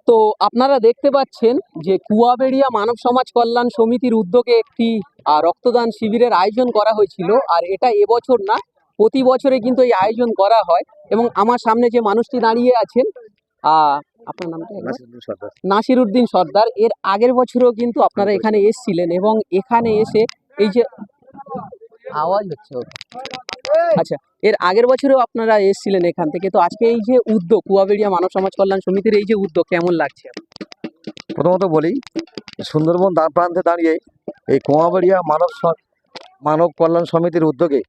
তো আপনারা দেখতে পাচ্ছেন যে কুয়াবেড়িয়া মানব সমাজ কল্যাণ সমিতির উদ্যোগে একটি রক্তদান শিবিরের আয়োজন করা হয়েছিল। আর এটা এবছর না, প্রতি বছরে কিন্তু এই আয়োজন করা হয়। এবং আমার সামনে যে মানুষটি দাঁড়িয়ে আছেন, আপনার নামটা একবার? নাসির উদ্দিন সর্দার। এর আগের বছরও কিন্তু আপনারা এখানে এসেছিলেন এবং এখানে এসে এই যে আওয়াজ হচ্ছে আচ্ছা, এর আগের বছরেও আপনারা এসেছিলেন এখান থেকে। তো আজকে এই যে উদ্যোগ, কুয়াবেড়িয়া মানব সমাজ কল্যাণ সমিতির এই যে উদ্যোগ, কেমন লাগছে? প্রথমত বলি, সুন্দরবন দ্বার প্রান্তে দাঁড়িয়ে এই কুয়াবেড়িয়া মানব কল্যাণ সমিতির উদ্যোগে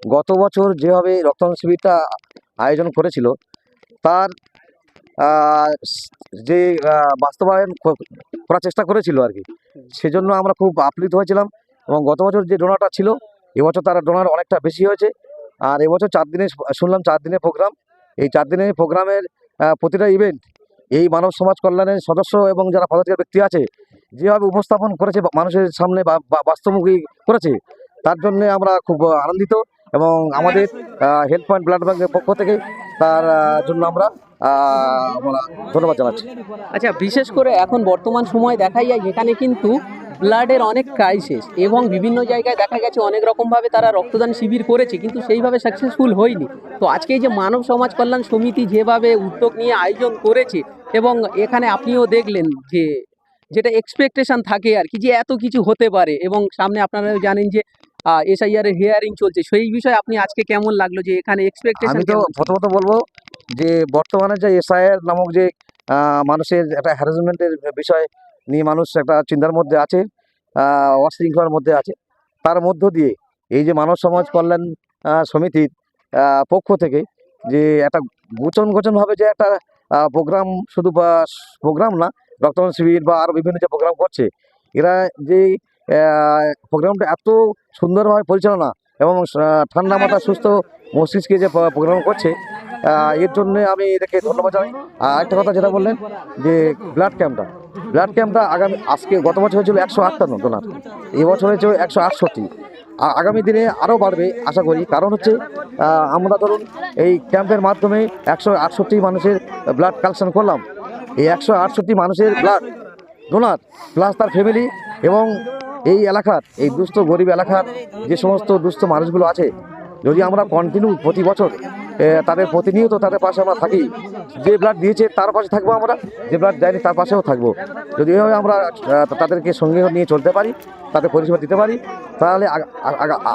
গত বছর যেভাবে রক্তদান শিবিরটা আয়োজন করেছিল তার যে বাস্তবায়ন করার চেষ্টা করেছিল আর কি, সেজন্য আমরা খুব আপ্লুত হয়েছিলাম। এবং গত বছর যে ডোনারটা ছিল, এবছর তার ডোনার অনেকটা বেশি হয়েছে। আর এবছর 4 দিনের শুনলাম 4 দিনের প্রোগ্রাম। এই 4 দিনের প্রোগ্রামের প্রতিটা ইভেন্ট এই মানব সমাজ কল্যাণের সদস্য এবং যারা পদাধিকার ব্যক্তি আছে যেভাবে উপস্থাপন করেছে, মানুষের সামনে বাস্তবমুখী করেছে, তার জন্য আমরা খুব আনন্দিত। এবং আমাদের হেলথ পয়েন্ট ব্লাড ব্যাংকের পক্ষ থেকে তার জন্য আমরা ধন্যবাদ জানাচ্ছি। আচ্ছা, বিশেষ করে এখন বর্তমান সময় দেখা যায় এখানে কিন্তু ব্লাডের অনেক ক্রাইসিস এবং বিভিন্ন জায়গায় দেখা গেছে অনেক রকমভাবে তারা রক্তদান শিবির করেছে, কিন্তু সেইভাবে সাকসেসফুল হয়নি। তো আজকে এই যে মানব সমাজ কল্যাণ সমিতি যেভাবে উদ্যোগ নিয়ে আয়োজন করেছে, এবং এখানে আপনিও দেখলেন যে যেটা এক্সপেকটেশন থাকে আর কি, যে এত কিছু হতে পারে, এবং সামনে আপনারা জানেন যে এসআইআর এর হিয়ারিং চলছে, সেই বিষয়ে আপনি আজকে কেমন লাগলো যে এখানে এক্সপেকটেশন? আমি তো প্রথমত বলবো যে বর্তমানে যে এসআইআর নামক যে মানুষের একটা হ্যারাসমেন্টের বিষয় নিয়ে মানুষ একটা চিন্তার মধ্যে আছে, অশৃঙ্খলার মধ্যে আছে, তার মধ্য দিয়ে এই যে মানব সমাজ কল্যাণ সমিতির পক্ষ থেকে যে একটা গোছনভাবে যে একটা প্রোগ্রাম, শুধু প্রোগ্রাম না, রক্তদান শিবির বা আরও বিভিন্ন যে প্রোগ্রাম করছে, এরা যে প্রোগ্রামটা এত সুন্দরভাবে পরিচালনা এবং ঠান্ডা মাথা সুস্থ মস্তিষ্কে যে প্রোগ্রাম করছে, এর জন্য আমি এদেরকে ধন্যবাদ জানাই। আর একটা কথা যেটা বললেন যে ব্লাড ক্যাম্পটা আজকে গত বছর হয়েছিল 158 ডোনার, এবছর হয়েছে 168। আগামী দিনে আরও বাড়বে আশা করি। কারণ হচ্ছে আমরা ধরুন এই ক্যাম্পের মাধ্যমে 168 মানুষের ব্লাড কালেকশন করলাম। এই 168 মানুষের ব্লাড ডোনার প্লাস তার ফ্যামিলি এবং এই এলাকার, এই দুস্থ গরিব এলাকার যে সমস্ত দুস্থ মানুষগুলো আছে, যদি আমরা কন্টিনিউ প্রতি বছর তাদের প্রতিনিয়ত তাদের পাশে আমরা থাকি, যে ব্লাড দিয়েছে তার পাশে থাকবো, আমরা যে ব্লাড দেয়নি তার পাশেও থাকবো, যদি এভাবে আমরা তাদেরকে সঙ্গে নিয়ে চলতে পারি, তাদের পরিষেবা দিতে পারি, তাহলে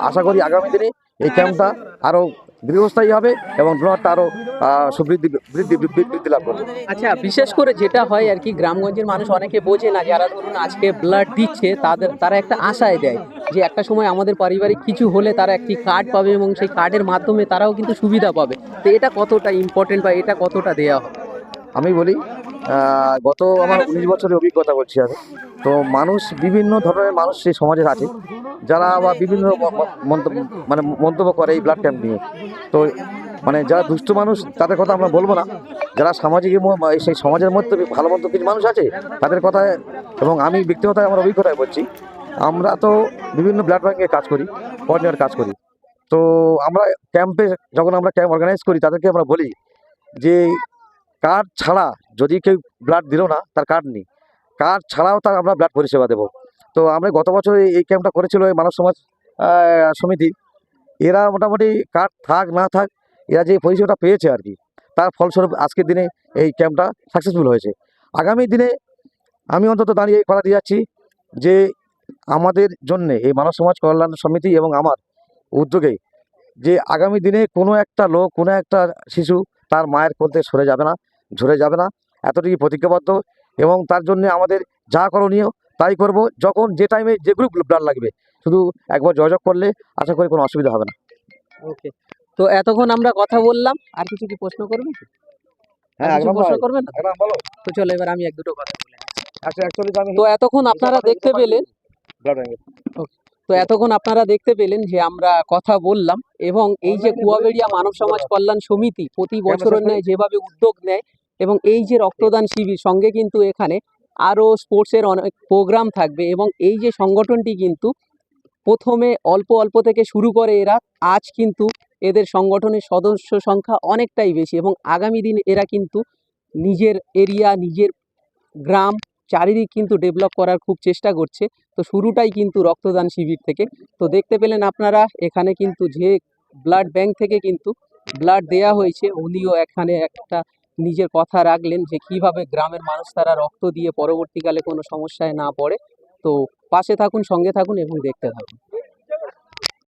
আশা করি আগামী দিনে এই ক্যাম্পটা আরও দীর্ঘস্থায়ী হবে এবং ডোনারটা আরও বৃদ্ধি লাভ করবে। আচ্ছা, বিশেষ করে যেটা হয় আর কি, গ্রামগঞ্জের মানুষ অনেকে বোঝে না, যারা ধরুন আজকে ব্লাড দিচ্ছে তারা একটা আশায় দেয় যে একটা সময় আমাদের পারিবারিক কিছু হলে তারা একটি কার্ড পাবে এবং সেই কার্ডের মাধ্যমে তারাও কিন্তু সুবিধা পাবে। তো এটা কতটা ইম্পর্টেন্ট বা এটা কতটা দেওয়া হবে? আমি বলি, গত আমার 19 বছরের অভিজ্ঞতা বলছি আমি। তো মানুষ, বিভিন্ন ধরনের মানুষ সেই সমাজের আছে, যারা আবার বিভিন্ন মন্তব্য করে এই ব্লাড ক্যাম্প নিয়ে। তো যারা দুষ্ট মানুষ তাদের কথা আমরা বলবো না, যারা সামাজিক সেই সমাজের মধ্যে ভালো মন্দ কিছু মানুষ আছে তাদের কথায়, এবং আমি ব্যক্তিগত আমার অভিজ্ঞতায় বলছি, আমরা তো বিভিন্ন ব্লাড ব্যাঙ্কে কাজ করি, কোঅর্ডিনেটর কাজ করি। তো আমরা ক্যাম্পে যখন আমরা ক্যাম্প অর্গানাইজ করি, তাদেরকে আমরা বলি যে কার্ড ছাড়া, যদি কেউ ব্লাড দিল না, তার কার্ড নেই, কার্ড ছাড়াও তার আমরা ব্লাড পরিষেবা দেবো। তো আমরা গত বছর এই ক্যাম্পটা করেছিল এই মানব সমাজ সমিতি। এরা মোটামুটি কার্ড থাক না থাক, এরা যে পরিষেবাটা পেয়েছে আর কি, তার ফলস্বরূপ আজকের দিনে এই ক্যাম্পটা সাকসেসফুল হয়েছে। আগামী দিনে আমি অন্তত দাঁড়িয়ে এই কথা দিয়ে যাচ্ছি যে আমাদের জন্যে এই মানব সমাজ কল্যাণ সমিতি এবং আমার উদ্যোগে যে আগামী দিনে কোনো একটা লোক, কোনো একটা শিশু তার মায়ের কোল থেকে ঝরে যাবে না, এতটুকু প্রতিজ্ঞাবদ্ধ। এবং তার জন্য আমাদের যা করণীয় তাই করব। যখন যে টাইমে যে গ্রুপ ব্লাড লাগবে, শুধু একবার যোগাযোগ করলে আশা করি কোনো অসুবিধা হবে না। ওকে, তো এতক্ষণ আমরা কথা বললাম, আর কিছু কি প্রশ্ন করবে? হ্যাঁ, প্রশ্ন করবেন? বলো। তো চলো এবার আমি এক দুটো কথা বলে নিচ্ছি। আচ্ছা, তো এতক্ষণ আপনারা দেখতে পেলেন যে আমরা কথা বললাম, এবং এই যে কুয়াবেড়িয়া মানব সমাজ কল্যাণ সমিতি প্রতি বছরের ন্যায় যেভাবে উদ্যোগ নেয়, এবং এই যে রক্তদান শিবির সঙ্গে কিন্তু এখানে আরও স্পোর্টসের অনেক প্রোগ্রাম থাকবে, এবং এই যে সংগঠনটি কিন্তু প্রথমে অল্প থেকে শুরু করে এরা, আজ কিন্তু এদের সংগঠনের সদস্য সংখ্যা অনেকটাই বেশি, এবং আগামী দিন এরা কিন্তু নিজের এরিয়া, নিজের গ্রাম চারিদিক কিন্তু ডেভেলপ করার খুব চেষ্টা করছে। তো শুরুটাই কিন্তু রক্তদান শিবির থেকে। তো দেখতে পেলেন আপনারা এখানে কিন্তু যে ব্লাড ব্যাংক থেকে কিন্তু ব্লাড দেয়া হয়েছে, উনিও এখানে একটা নিজের কথা রাখলেন যে কিভাবে গ্রামের মানুষ তারা রক্ত দিয়ে পরবর্তীকালে কোনো সমস্যায় না পড়ে। তো পাশে থাকুন, সঙ্গে থাকুন এবং দেখতে থাকুন।